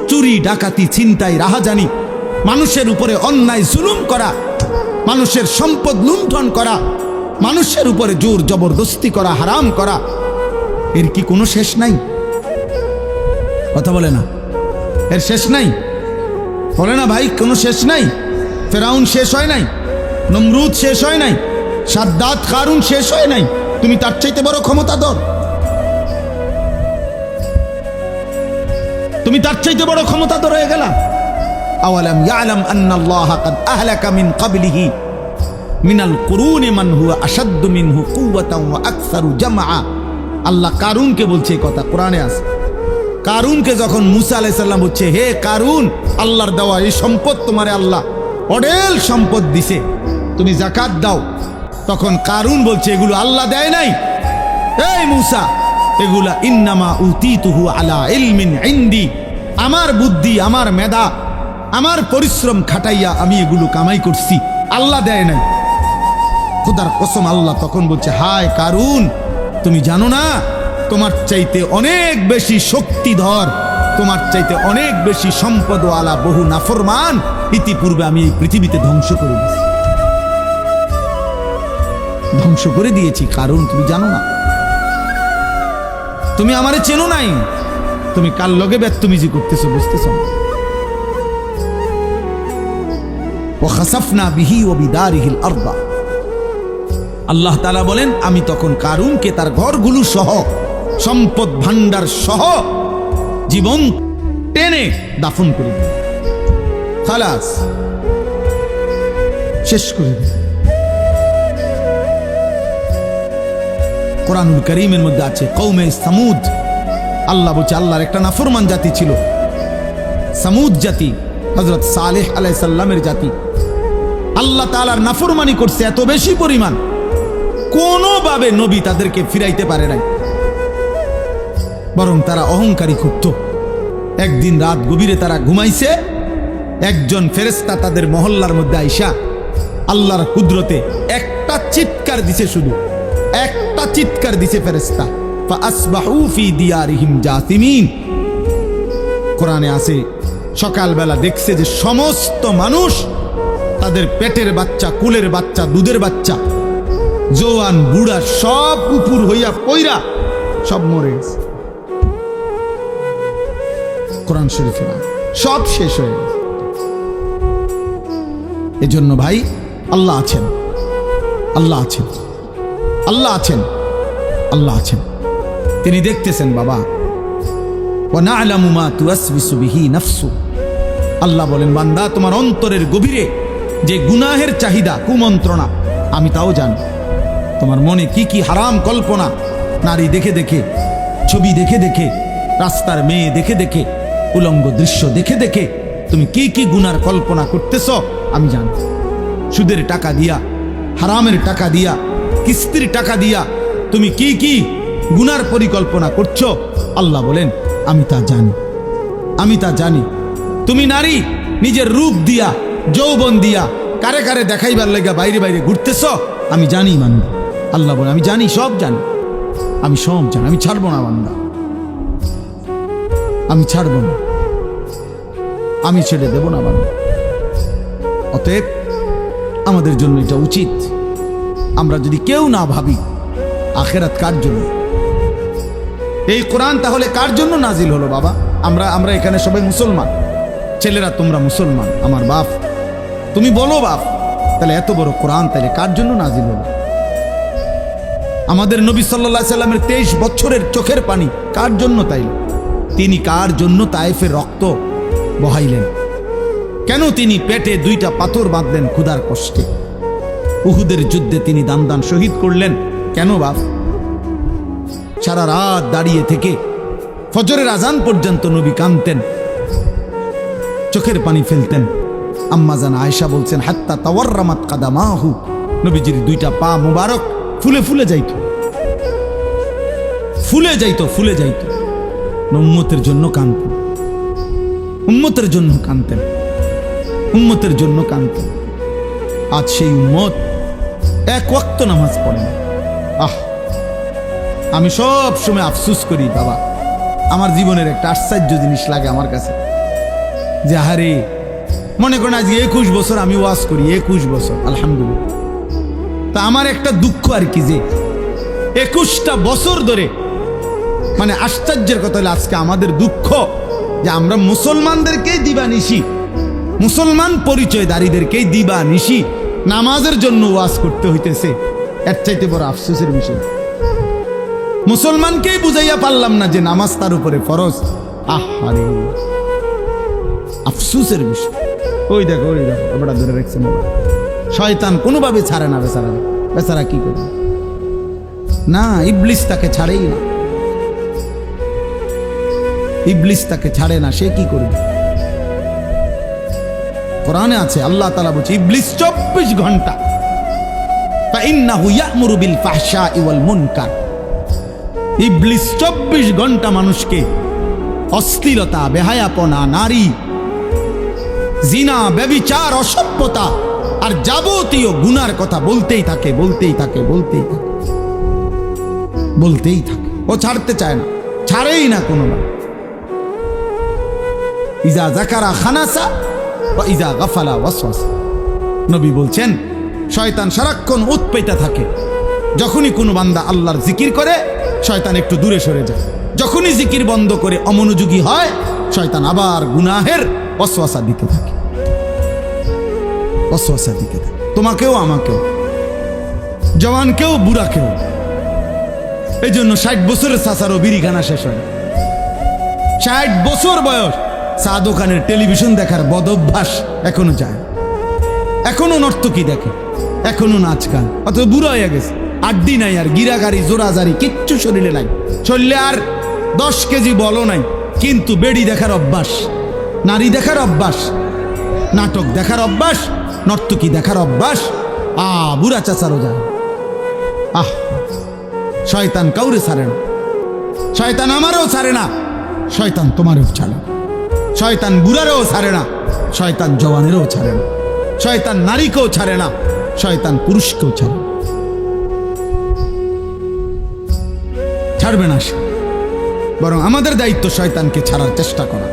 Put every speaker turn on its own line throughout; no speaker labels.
চুরি ডাকাতি ছিনতাই রাহাজানি, মানুষের উপরে অন্যায় জুলুম করা, মানুষের সম্পদ লুণ্ঠন করা, মানুষের উপরে জোর জবরদস্তি করা, হারাম করা, এর কি কোনো শেষ নাই? কথা বলে না, এর শেষ নাই? বলে না ভাই, কোনো শেষ নাই? ফেরাউন শেষ হয় নাই, নমরুদ শেষ হয় নাই, সাদ্দাত কারুন শেষ হয় নাই। তুমি তার চাইতে বড় ক্ষমতাধর, তুমি তার চাইতে বড় ক্ষমতাধর হয়ে গেলা। আওয়ালাম ইয়ালাম আন্নাল্লাহা কাদ আহলাকা মিন ক্বাবলিহি মিনাল কুরুনি মান হুয়া আশাদ্দু মিনহু কুওয়াতান ওয়া আকসারু জামআ। আল্লাহ কারুনকে বলছে এই কথা, কোরআনে আছে। কারুনকে যখন মুসা আলাইহিস সালাম বলছে, হে কারুন, আল্লাহর দেওয়া এই সম্পদ তোমারে আল্লাহ অঢেল সম্পদ দিছে, তুমি যাকাত দাও। তখন কারুন বলছে, এগুলো আল্লাহ দেয় নাই, এই মুসা, এগুলা ইন্নামা উতিতুহু আলা ইলমিন ইনদি, আমার বুদ্ধি, আমার মেধা, আমার পরিশ্রম খাটাইয়া আমি এগুলো কামাই করছি, আল্লাহ দেয় নাই। খোদার কসম, আল্লাহ তখন বলছে, হায় কারুন, তুমি জানো না তোমার চাইতে অনেক বেশি শক্তিধর, তোমার চাইতে অনেক বেশি সম্পদওয়ালা বহু নাফরমান ইতিপূর্বে আমি এই পৃথিবীতে ধ্বংস করে দিয়েছি, ধ্বংস করে দিয়েছি। কারণ তুমি জানো না, তুমি আমারে চেনো নাই, তুমি কার লগে বেত্তমিজি করতেছো বুঝতেছো না। ওয়া খাসাফনা বিহি ওয়া বিদারিহিল আরদা, আল্লাহ তাআলা বলেন, আমি তখন কারুনকে তার ঘরগুলো সহ, সম্পদ ভান্ডার সহ জীবন টেনে দাফন করে দিই, খালাস, শেষ করে দিই। কোরআনুল কারীমের মধ্যে আছে কওমে সামুদ, আল্লাহ বলছে আল্লাহর একটা নাফরমান জাতি ছিল, সামুদ জাতি, হযরত সালেহ আলাইহিস সালামের জাতি। আল্লাহ তাআলার নাফরমানি করছে এত বেশি পরিমাণ, কোনোভাবে নবী তাদেরকে ফিরাইতে পারে নাই, বরং তারা অহংকারী খুঁজত। একদিন রাত গভীরে তারা ঘুমাইছে, একজন ফেরেশতা তাদের মহল্লার মধ্যে আইসা আল্লাহর কুদরতে একটা চিৎকার দিছে, শুধু একটা চিৎকার দিছে ফেরেশতা, ফাআসবাহু ফি দিয়ারিহিম জাসিমিন। কোরআনে আছে সকালবেলা দেখছে যে সমস্ত মানুষ, তাদের পেটের বাচ্চা, কুলের বাচ্চা, দুধের বাচ্চা, জওয়ান বুড়া সব উপর হইয়া পইরা সব মরে গেছে। কোরআন শরীফে সব শেষ হয়ে গেছে। এজন্য ভাই, আল্লাহ আছেন, আল্লাহ আছেন, আল্লাহ আছেন, আল্লাহ আছেন, তিনি দেখতেছেন বাবা। ওয়া না'লামু মা তুওয়াসবিসু বিহি নাফসু, আল্লাহ বলেন, বান্দা, তোমার অন্তরের গভীরে যে গুনাহের চাহিদা, কুমন্ত্রণা, আমি তাও জানি। তোমার মনে কি কি হারাম কল্পনা, নারী দেখে দেখে, ছবি দেখে দেখে, রাস্তার মেয়ে দেখে দেখে, উলঙ্গ দৃশ্য দেখে দেখে তুমি কি কি গুনার কল্পনা করতেছ আমি জানি। সুদের টাকা দিয়া, হারামের টাকা দিয়া, কিস্তির টাকা দিয়া তুমি কি কি গুনার পরিকল্পনা করছো, আল্লাহ বলেন আমি তা জানি, আমি তা জানি। তুমি নারী নিজের রূপ দিয়া, যৌবন দিয়া কারে কারে দেখাইবার লাগা বাইরে বাইরে ঘুরতেছ, আমি জানি বান্দা। আল্লাহ বলে আমি জানি, সব জানি, আমি সব জানি, আমি ছাড়বো না বান্দা, আমি ছাড়বো না, আমি ছেড়ে দেব না বান্দা। অতএব আমাদের জন্য এটা উচিত, আমরা যদি কেউ না ভাবি আখেরাত কার জন্য, এই কোরআন তাহলে কার জন্য নাজিল হলো বাবা? আমরা এখানে সবাই মুসলমান, ছেলেরা তোমরা মুসলমান, আমার বাপ, তুমি বলো বাপ, তাহলে এত বড় কোরআন তাহলে কার জন্য নাজিল হলো? আমাদের নবী সাল্লাল্লাহু আলাইহি সাল্লামের 23 বছরের চোখের পানি কার জন্য তাইল? তিনি কার জন্য তায়েফের রক্ত বহাইলেন? কেন তিনি পেটে 2টা পাথর বাঁধলেন ক্ষুধার কষ্টে? উহুদের যুদ্ধে তিনি দান দান শহীদ করলেন কেন বাপ? সারা রাত দাঁড়িয়ে থেকে ফজরের আজান পর্যন্ত নবী কাঁদতেন, চোখের পানি ফেলতেন। আম্মা জান আয়েশা বলছেন, হাত্তা তাওয়াররামাত কাদামাহু, নবীজির 2টা পা মুবারক ফুলে ফুলে যাইত, ফুলে যাইত, ফুলে যাইত। উম্মতের জন্য কাঁদতেন, উম্মতের জন্য কাঁদতেন, উম্মতের জন্য কাঁদতেন। আজ সেই উম্মত এক ওয়াক্ত নামাজ পড়ে না। আমি সব সময় আফসোস করি বাবা, আমার জীবনের একটা আশ্চর্য জিনিস লাগে আমার কাছে, যে আহারে মনে করেন আজকে 21 বছর আমি ওয়াজ করি, 21 বছর আলহামদুলিল্লাহ। তা আমার একটা দুঃখ আর কি, যে 21টা বছর ধরে, মানে আশ্চর্যের কথা হলো আজকে আমাদের দুঃখ যে আমরা মুসলমানদেরকেই দিবানিশি, মুসলমান পরিচয়ধারীদেরকেই দিবানিশি নামাজের জন্য ওয়াজ করতে হইতেছে। এর চাইতে বড় আফসোসের বিষয়, মুসলমানকেই বুঝাইয়া পারলাম না যে নামাজ তার উপরে ফরজ। আহারে আফসোসের বিষয়। ওই দেখো এবার ধরে রাখছে মোবাইল, শয়তান কোনোভাবে ছাড়ে না বেচারা। বেচারা কি করে না, ইবলিস তাকে ছাড়েই না, ইবলিস তাকে ছাড়ে না, সে কি করবে? কোরআনে আছে, আল্লাহ তাআলা বলছে ইবলিস 24 ঘন্টা ফাইন্নাহু ইয়া'মুরু বিল ফাহশাই ওয়াল মুনকার। ইবলিস 24 ঘন্টা মানুষকে অশ্লীলতা, বেহায়াপনা, নারী, জিনা, ব্যভিচার, অসভ্যতা আর যাবতীয় গুনার কথা বলতেই থাকে, বলতেই থাকে, বলতেই থাকে, বলতেই থাকে। ও ছাড়তে চায় না, ছাড়েই না কোনোবার। ইজা যাকারা খানাসা ওয়া ইজা গাফালা ওয়াসওয়াসা। নবী বলছেন শয়তান সারাক্ষণ উৎপেতে থাকে। যখনই কোনো বান্দা আল্লাহর জিকির করে শয়তান একটু দূরে সরে যায়, যখনই জিকির বন্ধ করে অমনোযোগী হয় শয়তান আবার গুনাহের ওয়াসওয়াসা দিতে থাকে, ওয়াসওয়াসা দিতে থাকে। তোমাকেও, আমাকেও, জওয়ানকেও, বুড়াকেও। এই জন্য 60 বছরের চাচারও বিড়িখানা শেষ হয়। 60 বছর বয়স, চা দোকানের টেলিভিশন দেখার বদ অভ্যাস এখনো যায়, এখনো নর্তকী দেখে, এখনো নাচ গান, অত বুড়া হয়ে গেছে। আড্ডি নাই আর, গিরাগাড়ি, জোরাজারি কিচ্ছু শরীরে নাই, শরীরে আর 10 কেজি বলও নাই, কিন্তু বেড়ি দেখার অভ্যাস, নারী দেখার অভ্যাস, নাটক দেখার অভ্যাস, নর্তকী দেখার অভ্যাস। বুড়া চাচারও যায়। শয়তান কাউরে ছাড়ে না, শয়তান আমারও ছাড়ে না, শয়তান তোমারও ছাড়ে না, শয়তান বুড়ারও ছাড়ে না, শয়তান জওয়ানেরও ছাড়ে না, শয়তান নারীকেও ছাড়ে না, শয়তান পুরুষকেও ছাড়ে না। ছাড়বে না সে, বরং আমাদের দায়িত্ব শয়তানকে ছাড়ার চেষ্টা করা।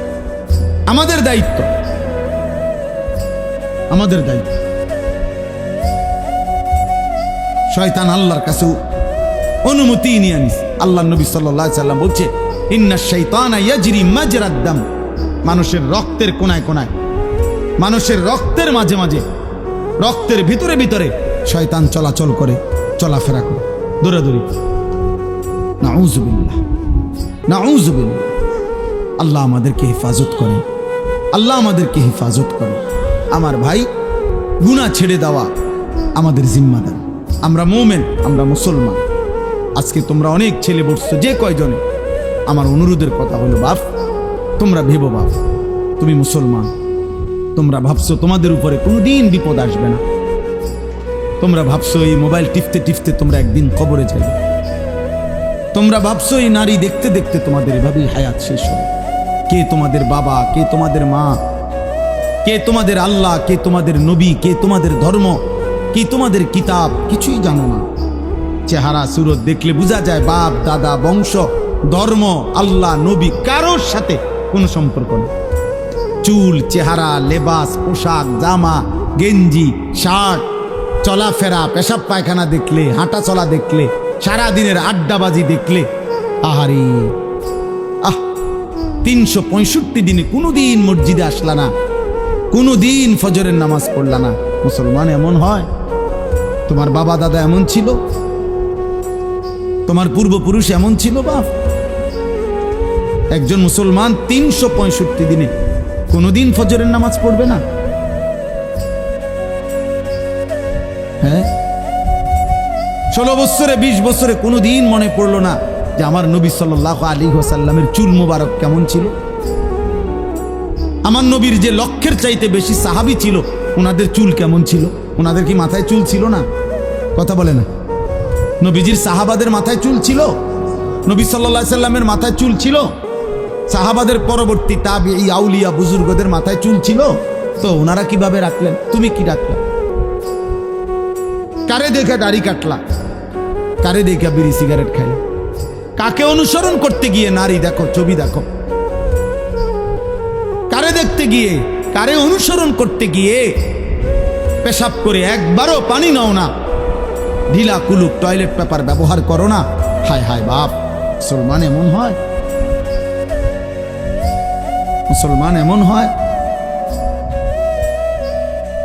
আমাদের দায়িত্ব, আমাদের দায়িত্ব। শয়তান আল্লাহর কাছে অনুমতি নিয়ে আনিস। আল্লাহ নবী সাল্লাল্লাহু আলাইহি সাল্লাম বলছে ইন্নাশ শাইতানা ইয়াজরি মাজরাদ দাম। মানুষের রক্তের কোনায় কোনায়, মানুষের রক্তের মাঝে মাঝে, রক্তের ভিতরে ভিতরে শয়তান চলাচল করে, চলাফেরা করে, দৌড়াদৌড়ি। নাউযুবিল্লাহ, নাউযুবিল্লাহ। আল্লাহ আমাদেরকে হেফাজত করেন, আল্লাহ আমাদেরকে হেফাজত করেন। আমার ভাই, গুনাহ ছেড়ে দেওয়া আমাদের জিম্মাদার। আমরা মুমিন, আমরা মুসলমান। আজকে তোমরা অনেক ছেলে বসছো, যে কয়জনে, আমার অনুরোধের কথা হলো বাপ, তোমরা ভেবো বাপ, তুমি মুসলমান, তোমরা ভাবছো তোমাদের উপরে কোনোদিন বিপদ আসবে না, তোমরা ভাবছো এই মোবাইল টিপতে টিপতে তোমরা একদিন কবরে যাবে, তোমরা ভাবছো এই নারী দেখতে দেখতে তোমাদের এভাবেই হায়াত শেষ হবে। কে তোমাদের বাবা, কে তোমাদের মা, কে তোমাদের আল্লাহ, কে তোমাদের নবী, কে তোমাদের ধর্ম, কি তোমাদের কিতাব, কিছুই জানো না। চেহারা সুরত দেখলে বোঝা যায় বাপ দাদা বংশ ধর্ম আল্লাহ নবী কারোর সাথে কোনো সম্পর্ক নেই। চুল, চেহারা, লেবাস, পোশাক, জামা, গেঞ্জি, শার্ট, চলাফেরা, পেশাব পায়খানা দেখলে, হাঁটা চলা দেখলে, সারাদিনের আড্ডাবাজি দেখলে, আহারে 365 দিনে কোনোদিন মসজিদে আসলা না, কোনোদিন ফজরের নামাজ পড়লা না। মুসলমান এমন হয়? তোমার বাবা দাদা এমন ছিল? তোমার পূর্বপুরুষ এমন ছিল বাপ? একজন মুসলমান 365 দিনে কোনোদিন ফজরের নামাজ পড়বে না? হ্যাঁ, 16 বছরে 20 বছরে কোনোদিন মনে পড়লো না যে আমার নবী সাল্লাল্লাহু আলাইহি ওয়াসাল্লামের চুল মোবারক কেমন ছিল? আমার নবীর যে লক্ষের চাইতে বেশি সাহাবী ছিল, ওনাদের চুল কেমন ছিল? ওনাদের কি মাথায় চুল ছিল না? কথা বলে না। নবীজির সাহাবাদের মাথায় চুল ছিল? নবী সাল্লাল্লাহু আলাইহি সাল্লামের মাথায় চুল ছিল? সাহাবাদের পরবর্তী তাবিঈ আউলিয়া বুজুর্গদের মাথায় চুল ছিল? তো ওনারা কিভাবে রাখলেন? তুমি কি রাখলা? কারে দেখে দাড়ি কাটলা? কারে দেখে বিড়ি সিগারেট খাইলা? কাকে অনুসরণ করতে গিয়ে নারী দেখো, ছবি দেখো, কারে দেখতে গিয়ে, কারে অনুসরণ করতে গিয়ে পেশাব করে একবারও পানি নাও না, ঢিলা কুলুক টয়লেট পেপার ব্যবহার করো না। হায় হায় বাপ, মুসলমান এমন হয়? মুসলমান এমন হয়?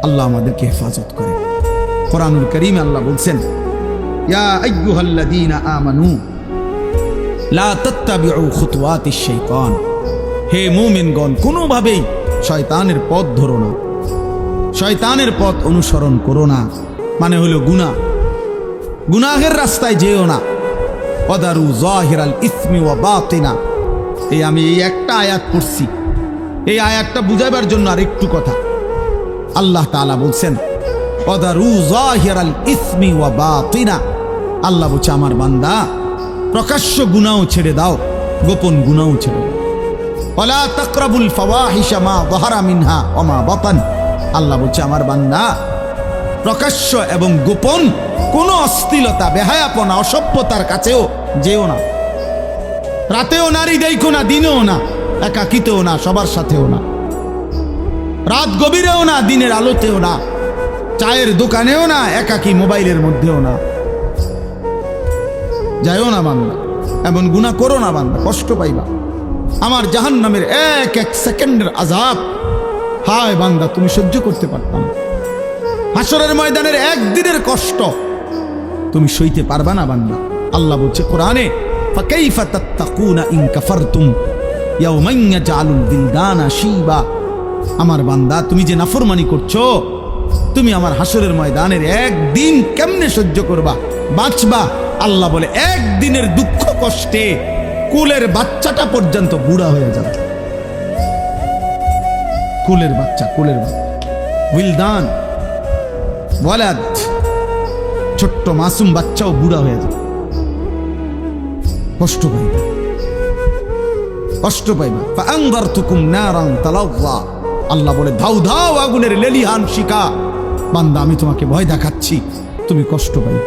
আল্লাহ আমাদেরকে হেফাজত করে। কোরআনুল কারীমে আল্লাহ বলছেন, ইয়া আইয়ুহাল্লাযীনা আমানু লা তাত্তাবিউ খুতুওয়াতিশ শাইতান, হে মুমিনগণ কোনোভাবেই শয়তানের পথ ধরো না, শয়তানের পথ অনুসরণ করো না। মানে হলো গুনাহ, গুনাহের রাস্তায় যেও না। ওয়াদারু যাহিরাল ইসমি ওয়া বাতিনা, আমি এই একটা আয়াত পড়ছি, এই আয়াতটা বুঝাবার জন্য আর একটু কথা। আল্লাহ তাআলা বলছেন ওয়াদারু যাহিরাল ইসমি ওয়া বাতিনা, আল্লাহ বলছে আমার বান্দা প্রকাশ্য গুনাহও ছেড়ে দাও, গোপন গুনাহও ছেড়ে দাও। ওয়ালা তাকরাবুল ফাওয়াহিশা মা যাহারা মিনহা ওয়া মা বাতান, আল্লাহ বলছে আমার বান্দা প্রকাশ্য এবং গোপন কোন অশ্লীলতা, বেহায়াপনা, অসভ্যতার কাছেও যেও না। রাতেও নারী দেখো না, দিনেও না, একাকিতেও না, সবার সাথেও না, রাত গভীরেও না, দিনের আলোতেও না, চায়ের দোকানেও না, একাকি মোবাইলের মধ্যেও না। যাইও না বান্দা, এমন গুনাহ করো না বান্দা, কষ্ট পাইবা। আমার জাহান্নামের এক এক সেকেন্ডের আযাব, হায় বান্দা তুমি সহ্য করতে পারতাম। হাসরের ময়দানের একদিনের কষ্ট তুমি সইতে পারবা না বান্দা। আল্লাহ বলছে কোরআনে, ফাকাইফা তাত্তাকুনা ইন কাফারতুম ইয়াওমান ইয়াজআলুল বিলদানা শিবা, আমার বান্দা তুমি যে নাফরমানি করছো, তুমি আমার হাসরের ময়দানের একদিন কেমনে সহ্য করবা, বাঁচবা? আল্লাহ বলে একদিনের দুঃখ কষ্টে কুলের বাচ্চাটা পর্যন্ত বুড়া হয়ে যাবে। কুলের বাচ্চা, কুলের বাচ্চা, উইলদান, ওয়ালাদ, ছোট্ট মাসুম বাচ্চাও বুড়া হয়ে যাবে। কষ্ট পাইবা, কষ্ট পাইবা। ফাআনযারতুকুম নারান তালাযযা, আল্লাহ বলে ধাউ ধাউ আগুনের লেলিহান শিখা, বান্দা আমি তোমাকে ভয় দেখাচ্ছি, তুমি কষ্ট পাইবা।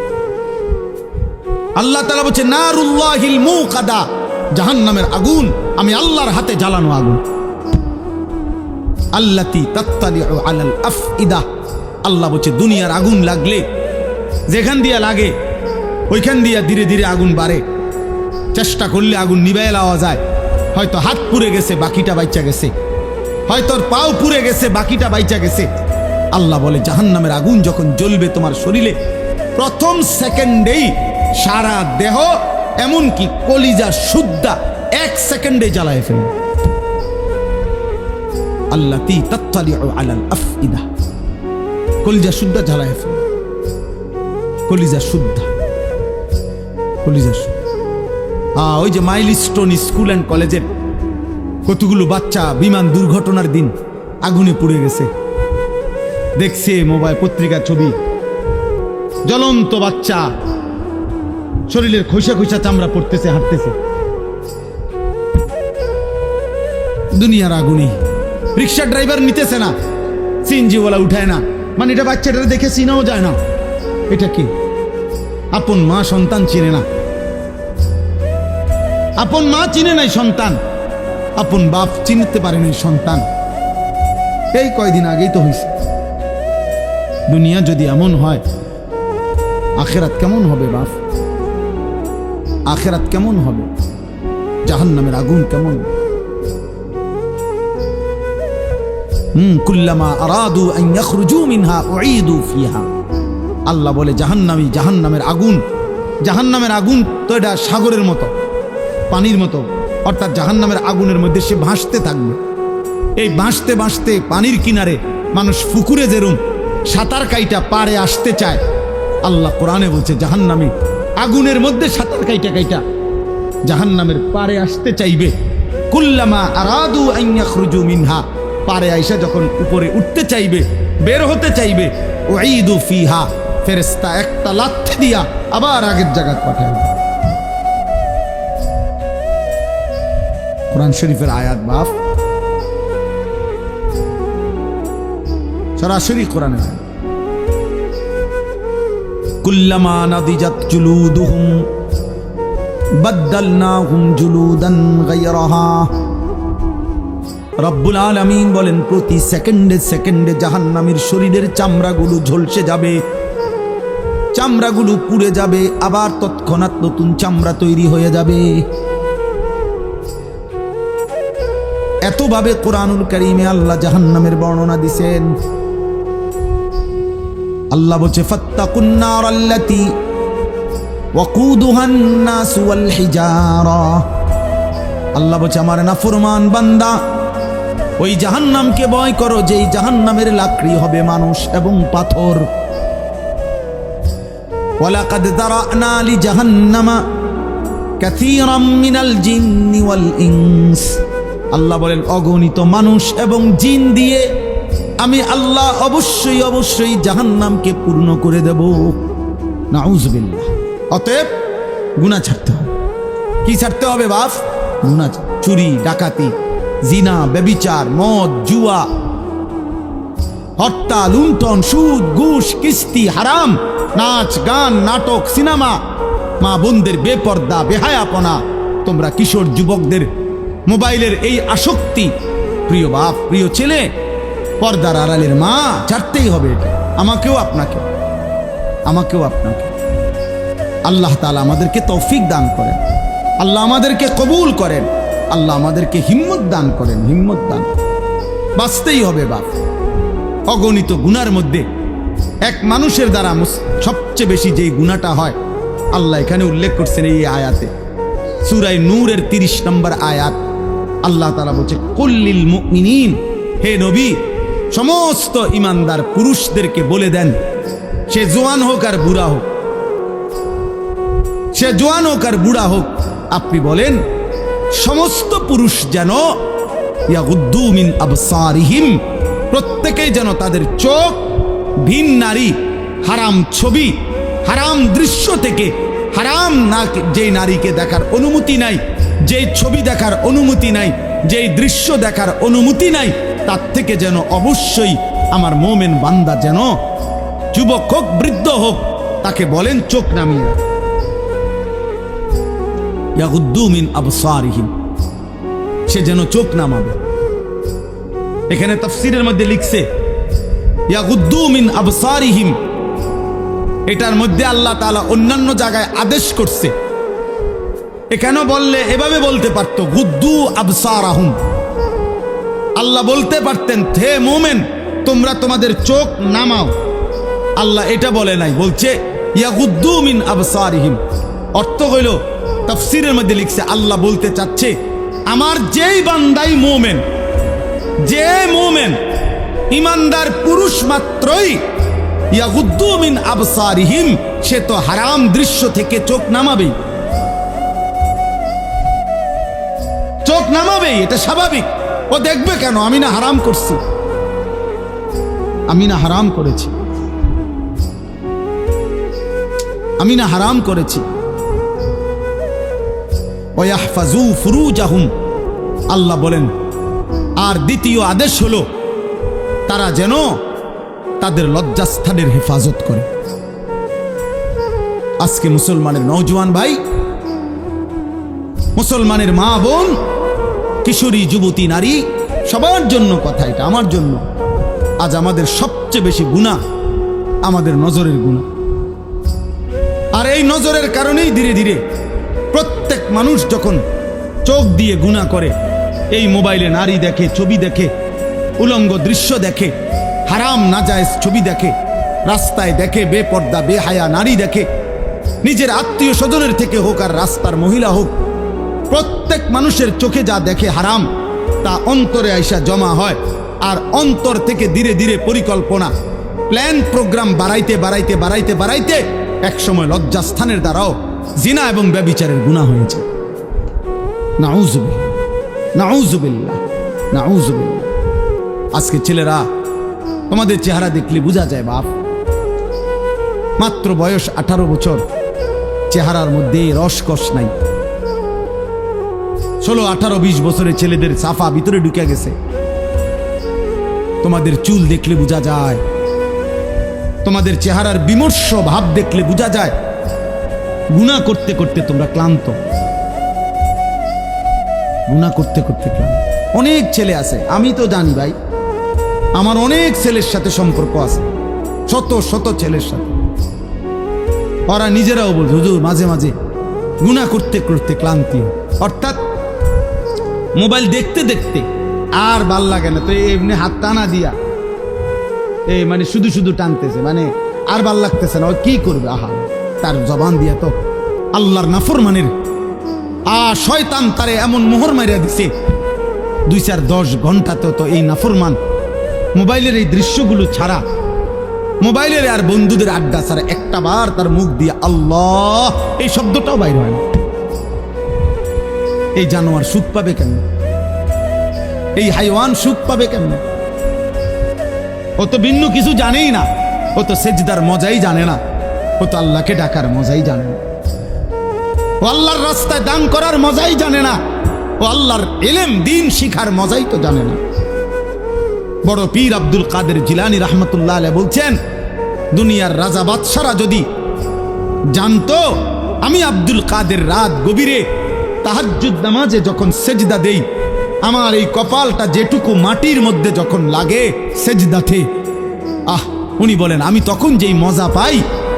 আল্লাহ তাআলা বলছে নারুল্লাহিল মুকাদা, জাহান্নামের আগুন আমি আল্লাহর হাতে জ্বালানো আগুন। আল্লাতী তাত্তালিউ আলাল আফইদা, আল্লাহ বলছে দুনিয়ার আগুন লাগলে যেখান দিয়া লাগে ওইখান দিয়া ধীরে ধীরে আগুন বাড়ে, চেষ্টা করলে আগুন নিভাইয়া দেওয়া যায়। হয়তো হাত পুড়ে গেছে, বাকিটা বাইচা গেছে, হয়তো পাও পুড়ে গেছে, বাকিটা বাইচা গেছে। আল্লাহ বলে জাহান্নামের আগুন যখন জ্বলবে তোমার শরীরে, প্রথম সেকেন্ডেই সারা দেহ এমনকি কলিজা সুদ্ধা এক সেকেন্ডে জ্বালায় ফেলবে। আল্লাতী তাত্তালিউ আলাল আফইদা, কলিজা শুদ্ধা জ্বালায় ফেলবে, কলিজা শুদ্ধা, কলিজা শুদ্ধা। ওই যে মাইলস্টোন স্কুল অ্যান্ড কলেজের কতগুলো বাচ্চা বিমান দুর্ঘটনার দিন আগুনে পুড়ে গেছে, দেখছে মোবাইল পত্রিকার ছবি, জ্বলন্ত বাচ্চা, শরীরের খোসা খোসা চামড়া পড়তেছে, হাঁটতেছে। দুনিয়ার আগুনে রিক্সা ড্রাইভার নিতেছে না, সিএনজিওয়ালা উঠায় না, মানে এটা বাচ্চাটা দেখে চিনাও যায় না এটা কি। আপন মা সন্তান চিনে না, আপন মা চিনে নাই সন্তান, আপন বাপ চিনতে পারে নাই সন্তান। এই কয়দিন আগেই তো হয়েছে। দুনিয়া যদি এমন হয়, আখেরাত কেমন হবে বাপ? আখেরাত কেমন হবে? জাহান্নামের আগুন কেমন? কুল্লামা আরাদু আন ইয়াখরুজু মিনহা উঈদু ফিহা, আল্লাহ বলে জাহান্নামী, জাহান্নামের আগুন, জাহান্নামের আগুন তো এটা সাগরের মতো, পানির মতো, অর্থাৎ জাহান্নামের আগুনের মধ্যে সে ভাসতে থাকবে। এই ভাসতে ভাসতে পানির কিনারে মানুষ পুকুরে যেরম সাঁতার কাইটা পাড়ে আসতে চায়, আল্লাহ কোরআনে বলছে জাহান্নামী আগুনের মধ্যে সাঁতার কাইটা কাইটা জাহান্নামের পাড়ে আসতে চাইবে। কুল্লামা আরাদু আন ইয়াখরুজু মিনহা, পাড়ে আইসা যখন উপরে উঠতে চাইবে, বের হতে চাইবে, উঈদু ফিহা, ফেরেশতা একটা লাথি দিয়া আবার আগের জায়গায় পাঠায়। কোরআন শরীফের আয়াত বাপ, সরাসরি কোরআনের আয়াত। কুল্লামা নাদিজাত জুলুদুহুম বাদদালনাহুম জুলুদান গায়রাহা। রব্বুল আলামিন বলেন প্রতি সেকেন্ডে সেকেন্ডে জাহান্নামীর শরীরের চামড়াগুলো ঝলসে যাবে, চামড়াগুলো পুড়ে যাবে, আবার তৎক্ষণাৎ নতুন চামড়া তৈরি হয়ে যাবে। এতভাবে কোরআনুল কারীমে আল্লাহ জাহান্নামের বর্ণনা দিয়েছেন। আল্লাহ বলছে ফাত্তাকুন নারাল্লাতী ওয়াকুদুহান নাস ওয়াল হিজারা। আল্লাহ বলছে আমার নাফরমান বান্দা ওই জাহান্নামকে ভয় করো যেই জাহান্নামের লাকড়ি হবে মানুষ এবং পাথর। ওয়ালাকাদ যারানা লিজাহান্নামা কাসীরাম মিনাল জিন্নি ওয়াল ইনস। আল্লাহ বলেন অগণিত মানুষ এবং জিন দিয়ে আমি আল্লাহ অবশ্যই অবশ্যই জাহান্নামকে পূর্ণ করে দেব। নাউযুবিল্লাহ। অতএব গুনাহ ছাড়তে হবে। কি ছাড়তে হবে বাপ? গুনাহ, চুরি, ডাকাতি, জিনা, ব্যভিচার, মদ, জুয়া, হত্যা, লুণ্ঠন, সুদ, ঘুষ, কিস্তি, হারাম, নাচ, গান, নাটক, সিনেমা, মা বোনদের বেপর্দা, বেহায়াপনা, তোমরা কিশোর যুবকদের মোবাইলের এই আসক্তি, প্রিয় বাপ, প্রিয় ছেলে, পর্দার আড়ালের মা, ছাড়তেই হবে এটা। আমাকেও আপনাকে, আমাকেও আপনাকে। আল্লাহ তাআলা আমাদেরকে তৌফিক দান করেন, আল্লাহ আমাদেরকে কবুল করেন, আল্লাহ আমাদেরকে হিম্মত দান করেন, হিম্মত দান। বাঁচতেই হবে বাপ। অগণিত গুনার মধ্যে এক মানুষের দ্বারা সবচেয়ে বেশি যেই গুনাহটা হয় আল্লাহ এখানে উল্লেখ করছেন এই আয়াতে, সূরা নূরের 30 নম্বর আয়াত। আল্লাহ তাআলা বলছে কুল্লিল মুমিনিন, হে নবী সমস্ত ইমানদার পুরুষদেরকে বলে দেন, সে জওয়ান হোক আর বুড়া হোক, সে জওয়ান হোক আর বুড়া হোক, আপনি বলেন সমস্ত পুরুষ যেন ইয়াগুদ্দু মিন আবসারিহিম, প্রত্যেকেই যেন তাদের চোখ ভিন নারী, হারাম ছবি, হারাম দৃশ্য থেকে, হারাম না যেই নারীকে দেখার অনুমতি নাই, যেই ছবি দেখার অনুমতি নাই, যেই দৃশ্য দেখার অনুমতি নাই, তার থেকে যেন অবশ্যই আমার মোমেন বান্দা যেন যুবক হোক বৃদ্ধ হোক তাকে বলেন চোখ নামিয়ে রাখ। ইয়াগুদ্দু মিন আবসারিহিম, সে যেন চোখ নামাবে। এখানে তাফসীরের মধ্যে লিখছে ইয়াগুদ্দু মিন আবসারিহিম, এটার মধ্যে আল্লাহ তাআলা অন্যান্য জায়গায় আদেশ করছে। এখানে বললে এভাবে বলতে পারতো গুদ্দু আবসারাহুম, আল্লাহ বলতে পারতেন হে মুমিন তোমরা তোমাদের চোখ নামাও। আল্লাহ এটা বলে নাই, বলছে ইয়াগুদ্দু মিন আবসারিহিম। অর্থ হইল তাফসীরের মধ্যে লিখছে আল্লাহ বলতে চাচ্ছে আমার যেই বান্দাই মুমিন, যে মুমিন ইমানদার পুরুষ মাত্রই ইয়াগুদ্দু মিন আবসারিহিম, সে তো হারাম দৃশ্য থেকে চোখ নামাবেই, চোখ নামাবেই, এটা স্বাভাবিক। ও দেখবে কেন? আমি না হারাম করছি, আমি না হারাম করেছি, আমি না হারাম করেছি। ওয়াহফাজু ফুরুজাহুম, আল্লাহ বলেন আর দ্বিতীয় আদেশ হলো তারা যেন তাদের লজ্জাস্থানের হেফাজত করে। আজকে মুসলমানের নওজোয়ান ভাই, মুসলমানের মা বোন, কিশোরী যুবতী নারী, সবার জন্য কথা এটা, আমার জন্য। আজ আমাদের সবচেয়ে বেশি গুনাহ আমাদের নজরের গুনাহ, আর এই নজরের কারণেই ধীরে ধীরে প্রত্যেক মানুষ যখন চোখ দিয়ে গুনাহ করে, এই মোবাইলে নারী দেখে, ছবি দেখে, উলঙ্গ দৃশ্য দেখে, হারাম নাজায়েজ ছবি দেখে, রাস্তায় দেখে বেপর্দা বেহায়া নারী দেখে, নিজের আত্মীয় স্বজনের থেকে হোক আর রাস্তার মহিলা হোক, প্রত্যেক মানুষের চোখে যা দেখে হারাম তা অন্তরে আইসা জমা হয়। আর অন্তর থেকে ধীরে ধীরে পরিকল্পনা, প্ল্যান, প্রোগ্রাম বাড়াইতে বাড়াইতে বাড়াইতে বাড়াইতে একসময় লজ্জাস্থানের দ্বারাও জিনা এবং ব্যভিচারের গুনাহ হয়েছে। নাউযুবিল্লাহ, নাউযুবিল্লাহ, নাউযুবিল্লাহ। আজকে ছেলেরা তোমাদের চেহারা দেখলে বোঝা যায় বাপ, মাত্র বয়স 18 বছর, চেহারার মধ্যে রসকস নাই। 16, 18, 20 বছরের ছেলেদের সাফা ভিতরে ঢুকে গেছে। তোমাদের চুল দেখলে বোঝা যায়, তোমাদের চেহারার বিমর্ষ ভাব দেখলে বোঝা যায় গুনাহ করতে করতে তোমরা ক্লান্ত, গুনাহ করতে করতে ক্লান্ত। অনেক ছেলে আছে, আমি তো জানি ভাই, আমার অনেক ছেলের সাথে সম্পর্ক আছে, শত শত ছেলের সাথে। ওরা নিজেরাও বলছে হুজুর মাঝে মাঝে গুনাহ করতে করতে ক্লান্তি, অর্থাৎ মোবাইল দেখতে দেখতে আর ভাল লাগে না, তো এমনি হাত টানা দিয়া এই মানে শুধু শুধু টানতেছে, মানে আর ভাল লাগতেছে না, ও কি করবে? আহা, তার জবান দিয়া তো আল্লাহর নাফরমানের শয়তান তারে এমন মোহর মারিয়া দিছে, 2-4-10 ঘন্টাতে তো এই নাফরমান মোবাইলের এই দৃশ্যগুলো ছাড়া, মোবাইলের আর বন্ধুদের আড্ডা ছাড়া একটা বার তার মুখ দিয়ে আল্লাহ এই শব্দটাও বাইর হয় না। এই জানোয়ার সুখ পাবে কেমন? এই হাইওয়ান সুখ পাবে কেমন? ও তো ভিন্ন কিছু জানেই না, ও তো সেজদার মজাই জানে না, ও তো আল্লাহকে ডাকার মজাই জানে না, ও আল্লাহর রাস্তায় দান করার মজাই জানে না, ও আল্লাহর ইলম দ্বীন শিখার মজাই তো জানে না। বড় পীর আব্দুল কাদের জিলানী রাহমাতুল্লাহ আলাইহি বলছেন, দুনিয়ার রাজা বাদশারা যদি জানতো আমি আব্দুল কাদের রাত গভীরে তাহাজ্জুদ নামাজে যখন সেজদা দেই, আমার এই কপালটা যেটুকু মাটির মধ্যে যখন লাগে সেজদাতে, উনি বলেন আমি তখন যেই মজা পাই,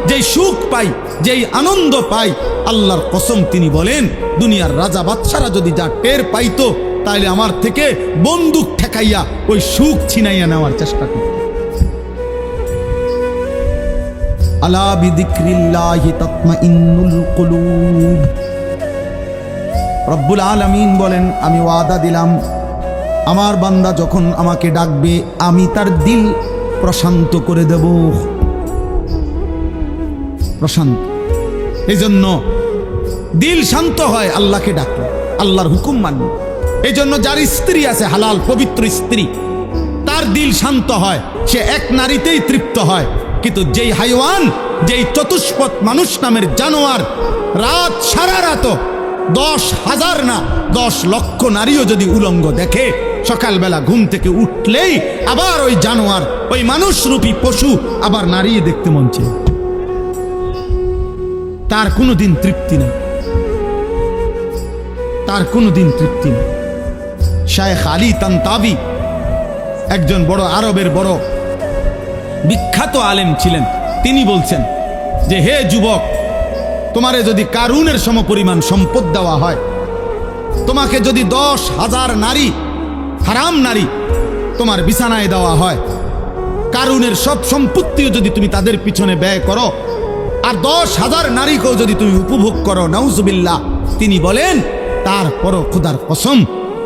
যেই সুখ পাই, যেই আনন্দ পাই, আল্লাহর কসম তিনি বলেন দুনিয়ার রাজা বাদশারা যদি যা টের পাইতো, তাহলে আমার থেকে বন্দুক ঠেকাইয়া ওই সুখ ছিনাইয়া নেওয়ার চেষ্টা করত। আলা বিযিকরিল্লাহি তাতমাইন্নুল কুলুব। রব্বুল আলামিন বলেন আমি ওয়াদা দিলাম আমার বান্দা যখন আমাকে ডাকবে আমি তার দিল প্রশান্ত করে দেব, প্রশান্ত। এই জন্য দিল শান্ত হয় আল্লাহকে ডাকলে, আল্লাহর হুকুম মানলে। এই জন্য যার স্ত্রী আছে হালাল পবিত্র স্ত্রী, তার দিল শান্ত হয়, সে এক নারীতেই তৃপ্ত হয়। কিন্তু যেই হাইওয়ান, যেই চতুষ্পদ মানুষ নামের জানোয়ার রাত সারা রাত 10,000 না 10 লক্ষ নারীও যদি উলঙ্গ দেখে, সকালবেলা ঘুম থেকে উঠলেই আবার ওই জানোয়ার, ওই মানুষরূপী পশু আবার নারী দেখতে মন চায়, তার কোনোদিন তৃপ্তি নেই, তার কোনোদিন তৃপ্তি নেই। শায়েখ আলী তানতাবি একজন বড় আরবের বড় বিখ্যাত আলেম ছিলেন, তিনি বলছেন যে হে যুবক, তোমারে যদি কারুনের সমপরিমাণ সম্পদ দেওয়া হয়, তোমাকে যদি 10,000 নারী, হারাম নারী তোমার বিছানায় দেওয়া হয়, কারুনের সব সম্পত্তিও যদি তুমি তাদের পিছনে ব্যয় করো, আর 10,000 নারীকেও যদি তুমি উপভোগ করো, নাউজুবিল্লাহ, তিনি বলেন তারপরও খোদার কসম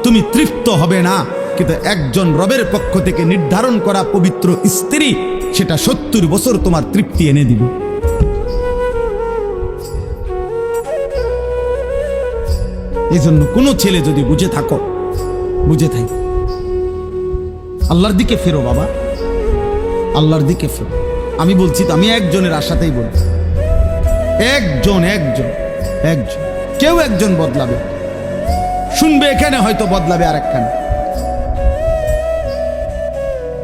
তুমি তৃপ্ত হবে না। কিন্তু একজন রবের পক্ষ থেকে নির্ধারণ করা পবিত্র স্ত্রী, সেটা 70 বছর তোমার তৃপ্তি এনে দিবে। এই জন্য কোনো ছেলে যদি বুঝে থাকো, বুঝে থাকি আল্লাহর দিকে ফেরো বাবা, আল্লাহর দিকে ফেরো। আমি বলছি তো, আমি একজনের আশাতেই বলি, একজন কেউ একজন বদলাবে, শুনবে এখানে হয়তো বদলাবে আরেকখানে,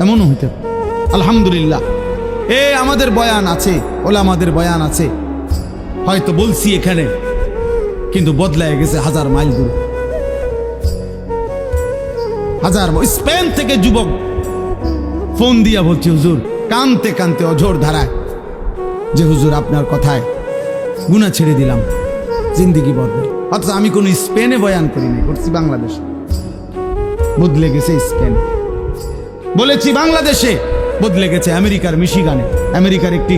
এমনও হইতে পারে। আলহামদুলিল্লাহ আমাদের বয়ান আছে, ওলামাদের বয়ান আছে, হয়তো বলছি এখানে, কিন্তু বদলায় গেছে 1000 মাইল দূর, 1000। স্পেন থেকে যুবক ফোন দিয়া বলছে হুজুর, কানতে কানতে অঝোর ধারায়, যে হুজুর আপনার কথায় গুনাহ ছেড়ে দিলাম, জিন্দিগি বদলে। অথচ আমি কোন স্পেনে বয়ান করি নাই, করছি বাংলাদেশে, বদলে গেছে স্পেন। বলেছি বাংলাদেশে, বদলে গেছে আমেরিকার মিশিগানে। আমেরিকার একটি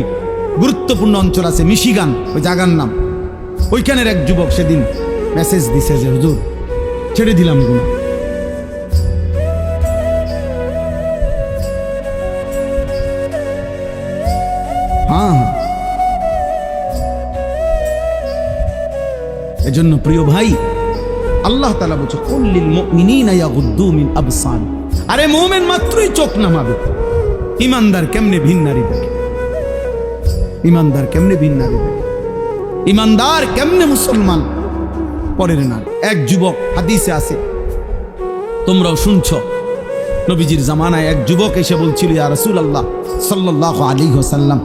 গুরুত্বপূর্ণ অঞ্চল আছে মিশিগান, ওই জায়গার নাম। ওইখানের এক যুবক সেদিন মেসেজ দিছে যে হুজুর ছেড়ে দিলাম গুনাহ। হ্যাঁ, এজন্য প্রিয় ভাই, আল্লাহ তাআলা বলছে কুল্লিল মুমিনিনা ইয়াগুদ্দু মিন আবসার। আরে মুমিন মাত্রই চোখ নামাবে। ইমানদার কেমনে ভিন নারী দেখে, ইমানদার কেমনে ভিন নারী দেখে, ইমানদার কেমনে মুসলমান পরের নারী। এক যুবক, হাদিসে আছে, তোমরাও শুনছ, নবীজির জামানায় এক যুবক এসে বলছিল ইয়া রাসূলুল্লাহ সাল্লাল্লাহু আলাইহি ওয়াসাল্লাম,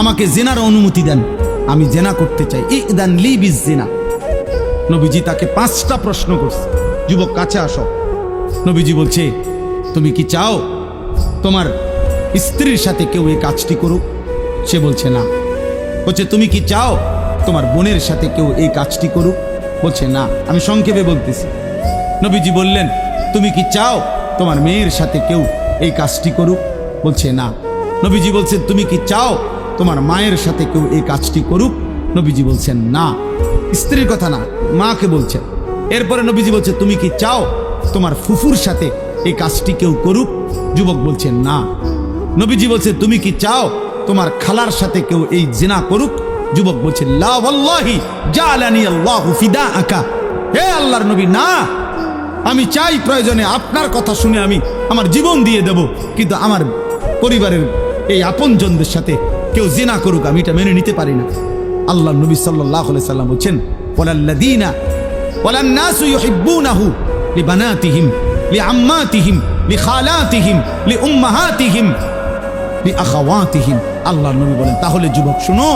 আমাকে জিনার অনুমতি দেন। আমি জেনা করতে চাই, ইদান লি বিজ্জিনা। নবীজি তাকে 5টা প্রশ্ন করছে, যুবক কাছে আসো। নবীজি বলছে, তুমি কি চাও তোমার স্ত্রীর সাথে কেউ এই কাজটি করুক? সে বলছে না। বলছে, তুমি কি চাও তোমার বোনের সাথে কেউ এই কাজটি করুক? বলছে না। আমি সংক্ষেপে বলতেছি। নবীজি বললেন, তুমি কি চাও তোমার মেয়ের সাথে কেউ এই কাজটি করুক? বলছে না। নবীজি বলছেন, তুমি কি চাও তোমার মায়ের সাথে কেউ এই কাজটি করুক? নবীজি বলছেন না। স্ত্রীর কথা না, মাকে বলছেন। এরপরে নবীজি বলছে, তুমি কি চাও তোমার ফুফুর সাথে এই কাজটি কেউ করুক? যুবক বলছেন না। নবীজি বলছে, তুমি কি চাও তোমার খালার সাথে কেউ এই জিনা করুক? যুবক বলছে, লা ওয়াল্লাহি জালানি আল্লাহু ফিদাআকা। হে আল্লাহর নবী, না, আমি চাই প্রয়োজনে আপনার কথা শুনে আমি আমার জীবন দিয়ে দেব, কিন্তু আমার পরিবারের এই আপনজনদের সাথে কেউ জিনা করুক আমি এটা মেনে নিতে পারি না। আল্লাহর নবী সাল্লাল্লাহু আলাইহি সাল্লাম বলছেন, ওয়ালাল্লাযীনা ওয়ালান্নাসু ইউহিব্বুনাহু লিবানাতিহিম লিআম্মাতিহিম লিখালাতিহিম লিউম্মাহাতিহিম লিআখাওয়াতিহিম। আল্লাহর নবী বলেন, তাহলে যুবক শুনো,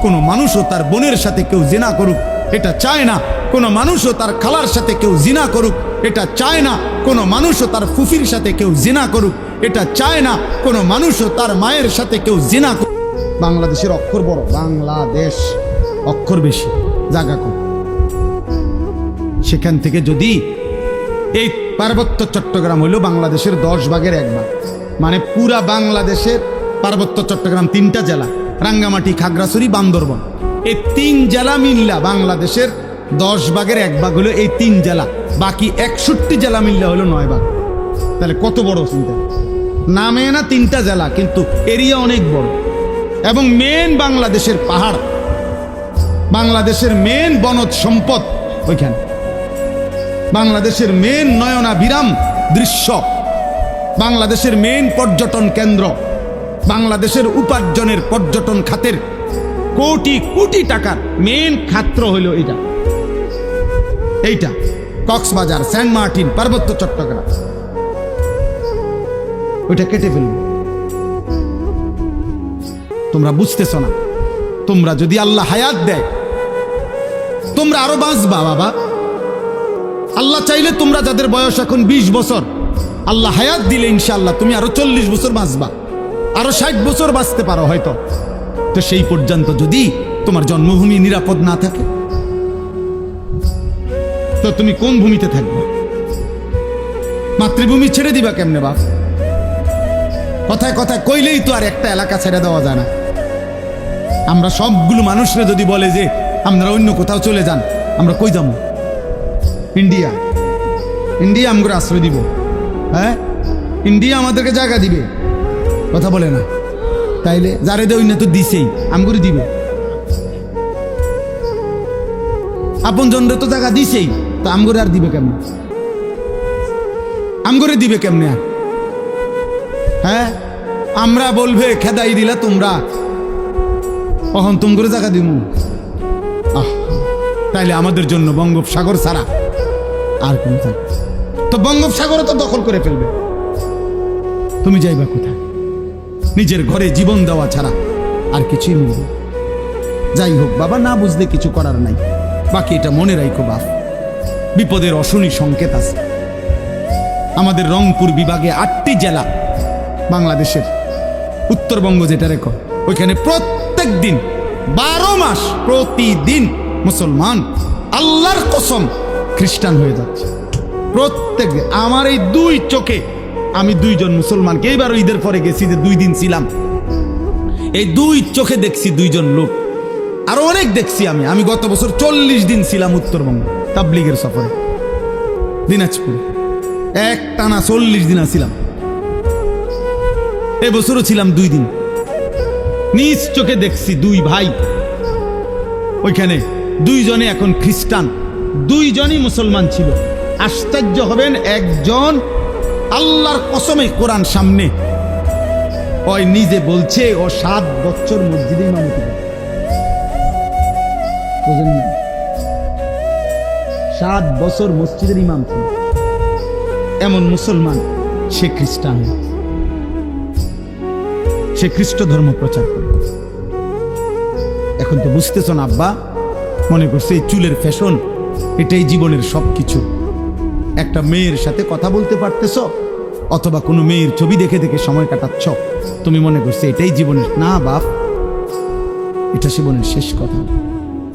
কোনো মানুষও তার বোনের সাথে কেউ জিনা করুক এটা চায় না। কোনো মানুষও তার খালার সাথে কেউ জিনা করুক এটা চায় না। কোনো মানুষও তার ফুফির সাথে কেউ জিনা করুক এটা চায় না। কোনো মানুষও তার মায়ের সাথে কেউ জিনা করুক। বাংলাদেশের অক্ষর বড়, বাংলাদেশ অক্ষর বেশি, জায়গা কম। সেখান থেকে যদি এই পার্বত্য চট্টগ্রাম হইল বাংলাদেশের 10 ভাগের 1 ভাগ, মানে পুরা বাংলাদেশের পার্বত্য চট্টগ্রাম 3টা জেলা, রাঙ্গামাটি, খাগড়াছড়ি, বান্দরবন, এই 3 জেলা মিল্লা বাংলাদেশের 10 ভাগের 1 ভাগ হলো এই 3 জেলা। বাকি 61 জেলা মিল্লা হলো 9 ভাগ। তাহলে কত বড় চিন্তা! নামে না 3টা জেলা, কিন্তু এরিয়া অনেক বড়। এবং মেন বাংলাদেশের পাহাড়, বাংলাদেশের মেন বনজ সম্পদ ওইখানে, বাংলাদেশের মেন নয়নাভিরাম দৃশ্য, বাংলাদেশের মেন পর্যটন কেন্দ্র, বাংলাদেশের উপার্জনের পর্যটন খাতের কোটি কোটি টাকার মেন খাত্র হইল এইটা কক্সবাজার, সেন্ট মার্টিন, পার্বত্য চট্টগ্রাম। ওইটা কেটে ফেলবে। তোমরা বুঝতেছ না, তোমরা যদি আল্লাহ হায়াত দেয় তোমরা আরো বাঁচবা বাবা। আল্লাহ চাইলে তোমরা যাদের বয়স এখন 20 বছর, আল্লাহ হায়াত দিলে ইনশাআল্লাহ তুমি আরো 40 বছর বাঁচবা, আরো 60 বছর বাঁচতে পারো হয়তো। তো সেই পর্যন্ত যদি তোমার জন্মভূমি নিরাপদ না থাকে তো তুমি কোন ভূমিতে থাকবে? মাতৃভূমি ছেড়ে দিবা কেমনে বাপ? কথায় কথায় কইলেই তো আর একটা এলাকা ছেড়ে দেওয়া যায় না। আমরা সবগুলো মানুষরা যদি বলে যে আমরা অন্য কোথাও চলে যান, আমরা কই যাবো? ইন্ডিয়া। ইন্ডিয়া আমগরে আশ্রয় দিব? হ্যাঁ, ইন্ডিয়া আমাদেরকে জায়গা দিবে? কথা বলে না। তাইলে যারে দেয় না তো দিছেই, আমগরে দিবে। আপন জনরে তো জায়গা দিছেই, তো আমগরে আর দিবে কেমনে? আমগরে দিবে কেমনে আর? হ্যাঁ, আমরা বলবে খেদাই দিলা তোমরা, কখন তুম করে জায়গা দিব? তাইলে আমাদের জন্য বঙ্গোপসাগর ছাড়া আর কোন জায়গা? তো বঙ্গোপসাগরও তো দখল করে ফেলবে। তুমি যাইবা কোথায়? নিজের ঘরে জীবন দেওয়া ছাড়া আর কিছুই মিলবে। যাই হোক বাবা, না বুঝলে কিছু করার নাই। বাকি এটা মনে রাখো বাপ, বিপদের অশনি সংকেত আছে। আমাদের রংপুর বিভাগে 8টি জেলা বাংলাদেশের, উত্তরবঙ্গ যেটা রেখো, ওইখানে প্রত্যেক দিন 12 মাস প্রতিদিন মুসলমান আল্লাহর কসম খ্রিস্টান হয়ে যাচ্ছে। প্রত্যেক দিন আমার এই 2 চোখে আমি 2 জন মুসলমানকে, এইবার ঈদের পরে গেছি যে 2 দিন ছিলাম, এই 2 চোখে দেখছি 2 জন লোক। আরো অনেক দেখছি আমি গত বছর 40 দিন ছিলাম উত্তরবঙ্গ তাবলীগের সফরে, দিনাজপুর এক টানা 40 দিন ছিলাম। এবছরও ছিলাম 2 দিন। নিজ চোখে দেখছি 2 ভাই ওইখানে, 2 জনে এখন খ্রিস্টান, 2 জনই মুসলমান ছিল। আশ্চর্য হবেন, একজন আল্লাহর কসমে কোরআন সামনে ওই নিজে বলছে ও 7 বছর মসজিদে ইমামতি করে। 7 বছর মসজিদের ইমাম ছিল। এমন মুসলমান, সে খ্রিস্টান, সে খ্রিস্ট ধর্ম প্রচার করে। এখন এখন তো বুঝতেছো না আব্বা, মনে করছে এই চুলের ফ্যাশন এটাই জীবনের সব কিছু। একটা মেয়ের সাথে কথা বলতে পারতেছো অথবা কোনো মেয়ের ছবি দেখে দেখে সময় কাটাচ্ছ, তুমি মনে করছো এটাই জীবনের। না বাপ, এটা জীবনের শেষ কথা।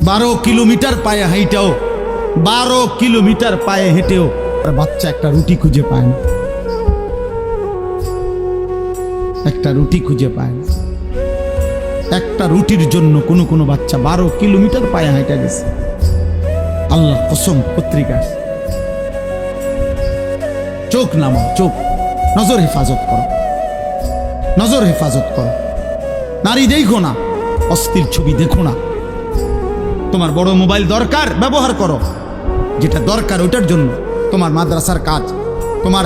12 কিলোমিটার পায়ে হাঁটাও, 12 কিলোমিটার পায়ে হেঁটেও আর বাচ্চা একটা রুটি খুঁজে পায় না, একটা রুটি খুঁজে পায় না। একটা রুটির জন্য কোনো কোনো বাচ্চা 12 কিলোমিটার পায়ে হাঁটা গেছে। আল্লাহ কসম, পত্রিকা। চোখ নামাও, চোখ, নজর হেফাজত করো, নজর হেফাজত করো। নারী দেখো না, অস্থির ছবি দেখো না। তোমার বড় মোবাইল দরকার, ব্যবহার করো। যেটা দরকার ওটার জন্য, তোমার মাদ্রাসার কাজ, তোমার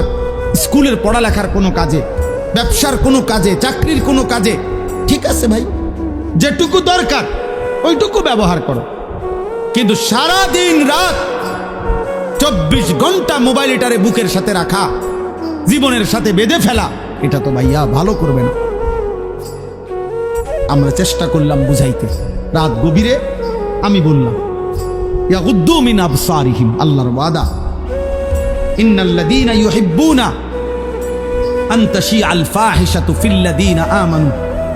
স্কুলের পড়ালেখার কোনো কাজে, ব্যবসার কোনো কাজে, চাকরির কোনো কাজে, ঠিক আছে ভাই, যেটুকু দরকার ওইটুকু ব্যবহার করো। কিন্তু সারা দিন রাত 24 ঘন্টা মোবাইল এটারে বুকের সাথে রাখা, জীবনের সাথে বেঁধে ফেলা, এটা তো ভাইয়া ভালো করবে না। আমরা চেষ্টা করলাম বুঝাইতে, রাত গভীরে আমি বললাম ইয়াগুদ্দু মিন আবসারিহিম, আল্লাহর ওয়াদা, ইন্নাল্লাযীনা ইউহিব্বুনা আন তাশিআল ফাহিশাতু ফিল্লাযীনা আমানু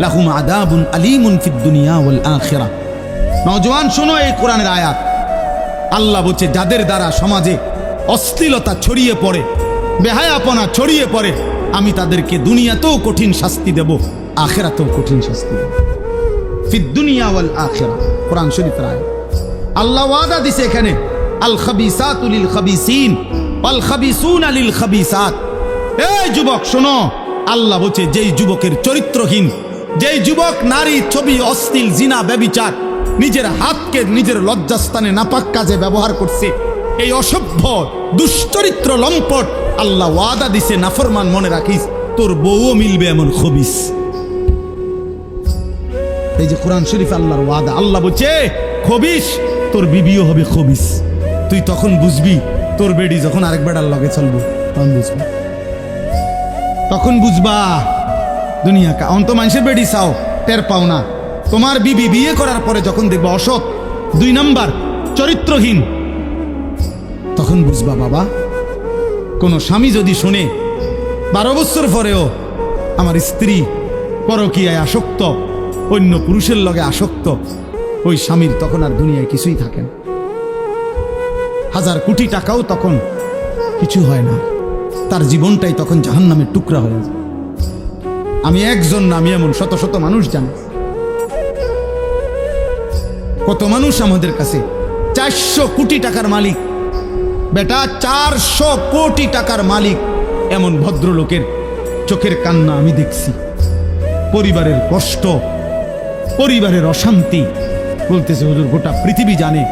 লাহুম আযাবুন আলীমুন ফিদ দুনিয়া ওয়াল আখিরাহ। নওজোয়ান শোনো এই কোরআনের আয়াত। আল্লাহ বলছে যাদের দ্বারা সমাজে অশ্লীলতা ছড়িয়ে পড়ে, বেহায়াপনা ছড়িয়ে পড়ে, আমি তাদেরকে দুনিয়াতেও কঠিন শাস্তি দেব, আখিরাতেও কঠিন শাস্তি দেব। ফিদ দুনিয়া ওয়াল আখিরাহ, কোরআন শরীফের আয়াত। আল্লাহ ওয়াদা দিছে এখানে, আল খাবিসাতু লিল খাবিসিন ওয়াল খাবিসুনা লিল খাবিসাত। এই যুবক শোনো, আল্লাহ বলছে যেই যুবকের চরিত্রহীন, যেই যুবক নারী, ছবি, অশ্লীল, জিনা, ব্যভিচার, নিজের হাতকে নিজের লজ্জাস্থানে নাপাক কাজে ব্যবহার করছে, এই অসভ্য দুশ্চরিত্র লম্পট, আল্লাহ ওয়াদা দিছে নাফরমান, মনে রাখিস তোর বউও মিলবে এমন খবিস। এই যে কোরআন শরীফ আল্লাহর ওয়াদা, আল্লাহ বলছে খবিস, তোর বিবিও হবে খবিস। তুই তখন বুঝবি, তোর বেডি যখন আরেক বেড়ার লগে চলবো তখন বুঝবি, তখন বুঝবা দুনিয়া কা। অন্ত মানুষের বেডি চাও, টের পাও না। তোমার বিবি বিয়ে করার পরে যখন দেখবা অসৎ, 2 নাম্বার, চরিত্রহীন, তখন বুঝবা বাবা। কোন স্বামী যদি শুনে 12 বছর পরেও আমার স্ত্রী পরকীয়ায় আসক্ত, অন্য পুরুষের লগে আসক্ত, ওই স্বামীর তখন আর দুনিয়ায় কিছুই থাকে না। 1000 কোটি টাকাও তখন কিছু হয় না, তার জীবনটাই তখন জাহান্নামের টুকরা হয়ে যায়। আমি একজন না, আমি এমন শত শত মানুষ জানি। কত মানুষ আমাদের কাছে 400 কোটি টাকার মালিক, বেটা 400 কোটি টাকার মালিক, এমন ভদ্রলোকের চোখের কান্না আমি দেখছি। পরিবারের কষ্ট, পরিবারের অশান্তি, বলতেছে হুজুর গোটা পৃথিবী জানে।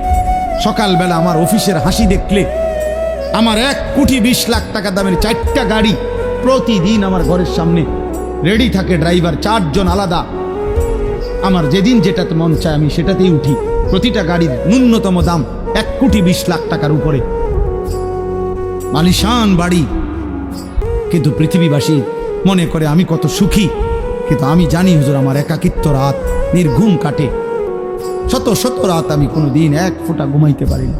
সকালবেলা আমার অফিসের হাসি দেখলে, আমার 1 কোটি 20 লাখ টাকা দামের 4টা গাড়ি প্রতিদিন আমার ঘরের সামনে রেডি থাকে, ড্রাইভার 4 জন আলাদা। আমার যেদিন যেটাতে মন চায় আমি সেটাতেই উঠি। প্রতিটা গাড়ির ন্যূনতম দাম 1 কোটি 20 লাখ টাকার উপরে, আলিশান বাড়ি। কিন্তু পৃথিবীবাসী মনে করে আমি কত সুখী, কিন্তু আমি জানি হুজুর আমার একাকিত্ব রাত নির্ঘুম কাটে। শত শত রাত আমি কোনোদিন 1 ফোঁটা ঘুমাইতে পারি না।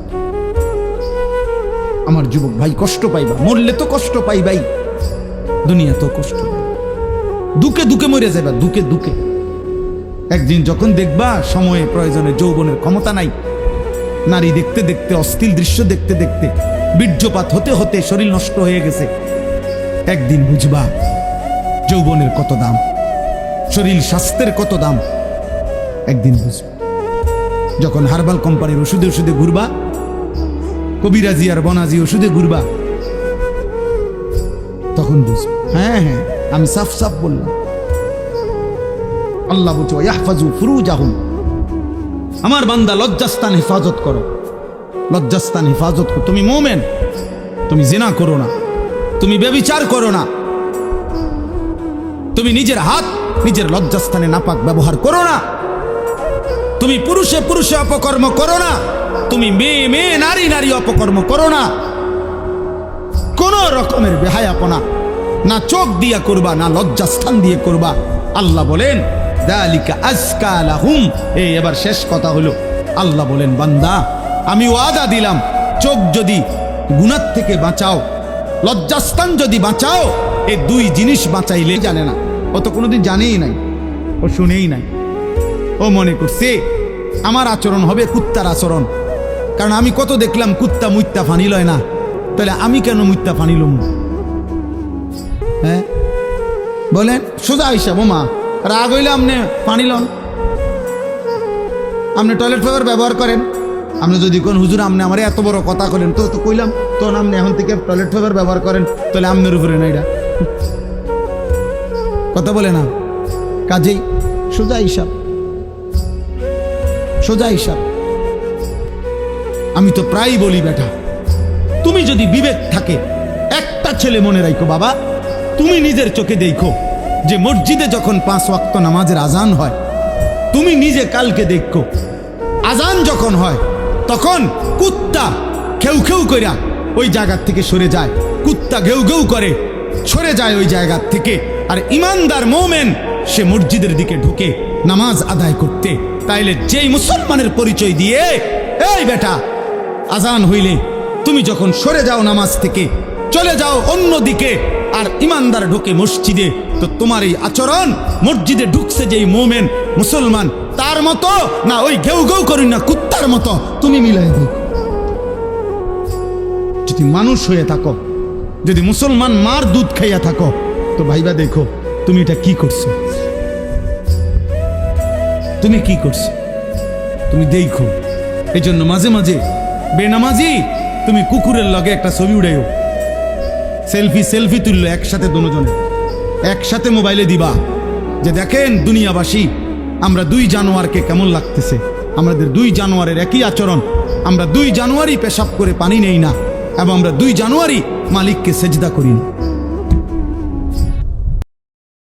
আমার যুবক ভাই কষ্ট পাইবা, মরলে তো কষ্ট পাইবাই, দুনিয়া তো কষ্ট, দুকে দুকে মরে যাবা, দুকে দুকে। একদিন যখন দেখবা সময়ে প্রয়োজনে যৌবনের ক্ষমতা নাই, নারী দেখতে দেখতে, অশ্লীল দৃশ্য দেখতে দেখতে, বীর্যপাত হতে হতে শরীর নষ্ট হয়ে গেছে, একদিন বুঝবা যৌবনের কত দাম, শরীর স্বাস্থ্যের কত দাম, একদিন বুঝবা। যখন হার্বাল কোম্পানির ওষুধে ওষুধে ঘুরবা, কবিরাজি আর বনাজি ওষুধে ঘুরবা, তখন বুঝবা। হ্যাঁ হ্যাঁ, আমি সাফ সাফ বললাম। আল্লাহ বলছে ইয়াহফাজু ফুরুজাহুম, আমার বান্দা লজ্জাস্থান হেফাজত করো, লজ্জাস্থান হেফাজত করো। তুমি মুমিন, তুমি জিনা করো না, তুমি ব্যভিচার করো না, তুমি নিজের হাত নিজের লজ্জাস্থানে নাপাক ব্যবহার করো না, তুমি পুরুষে পুরুষে অপকর্ম করো না, তুমি মেয়ে মেয়ে নারী নারী অপকর্ম করো না। কোন রকমের বেহায়াপনা না চোখ দিয়া করবা, না লজ্জাস্থান দিয়ে করবা। আল্লাহ বলেন যালিকা আজকা লাহুম। এই এবার শেষ কথা হলো, আল্লাহ বলেন বান্দা আমি ওয়াদা দিলাম, চোখ যদি গুনাহ থেকে বাঁচাও, লজ্জাস্থান যদি বাঁচাও, এই দুই জিনিস বাঁচাইলে জানে না, ও তো কোনোদিন জানেই নাই, ও শুনেই নাই, ও মনে করছে আমার আচরণ হবে কুত্তার আচরণ। কারণ আমি কত দেখলাম কুত্তা মুত্তা ফানি লয় না, তাহলে আমি কেন মুত্তা ফানি লম? হ্যাঁ বলেন সোজা হিসাব। ও মা রাগ হইলে আপনি পানি লন, আপনি টয়লেট পেপার ব্যবহার করেন। আপনি যদি কোন হুজুর আপনি আমার এত বড় কথা করেন, তো তো কইলাম তো আপনি এখন থেকে টয়লেট পেপার ব্যবহার করেন, তাহলে আপনার উপরে না এটা কথা বলে না। কাজেই সোজা হিসাব, সোজা হিসাব। আমি তো প্রায় বলি বেটা, তুমি যদি বিবেক থাকে, একটা ছেলে মনে রাখো বাবা, তুমি নিজের চোখে দেখো যে মসজিদে যখন 5 ওয়াক্ত নামাজের আজান হয়, তুমি নিজে কালকে দেখো আজান যখন হয় তখন কুত্তা খেউ খেউ কইরা ওই জায়গার থেকে সরে যায়, কুত্তা ঘেউ ঘেউ করে সরে যায় ওই জায়গার থেকে, আর ইমানদার মোমেন সে মসজিদের দিকে ঢুকে নামাজ আদায় করতে। তাইলে যেই মুসলমানের পরিচয় দিয়ে, এই বেটা আজান হইলে তুমি যখন সরে যাও নামাজ থেকে, চলে যাও অন্য দিকে, আর ইমানদার ঢুকে মসজিদে, তো তোমার এই আচরণ মসজিদে ঢুকছে যেই মোমেন মুসলমান তার মতো না ওই ঘেউ ঘেউ করি না কুত্তার মতো, তুমি মিলাই দেখো। যদি মানুষ হয়ে থাকো, যদি মুসলমান মার দুধ খাইয়া থাকো, তো ভাইবা দেখো তুমি এটা কি করছো, তুমি কি করছো, তুমি দেখো। এই জন্য মাঝে মাঝে বেনামাজি তুমি কুকুরের লগে একটা ছবি উড়াইও, সেলফি তুললো একসাথে, দুজনে একসাথে মোবাইলে দিবা যে দেখেন দুনিয়াবাসী আমরা 2 জানুয়ারকে কেমন লাগতেছে, আমাদের 2 জানুয়ারের একই আচরণ, আমরা 2 জানুয়ারি পেশাব করে পানি নেই না, এবং আমরা 2 জানুয়ারি মালিককে সেজদা করি না।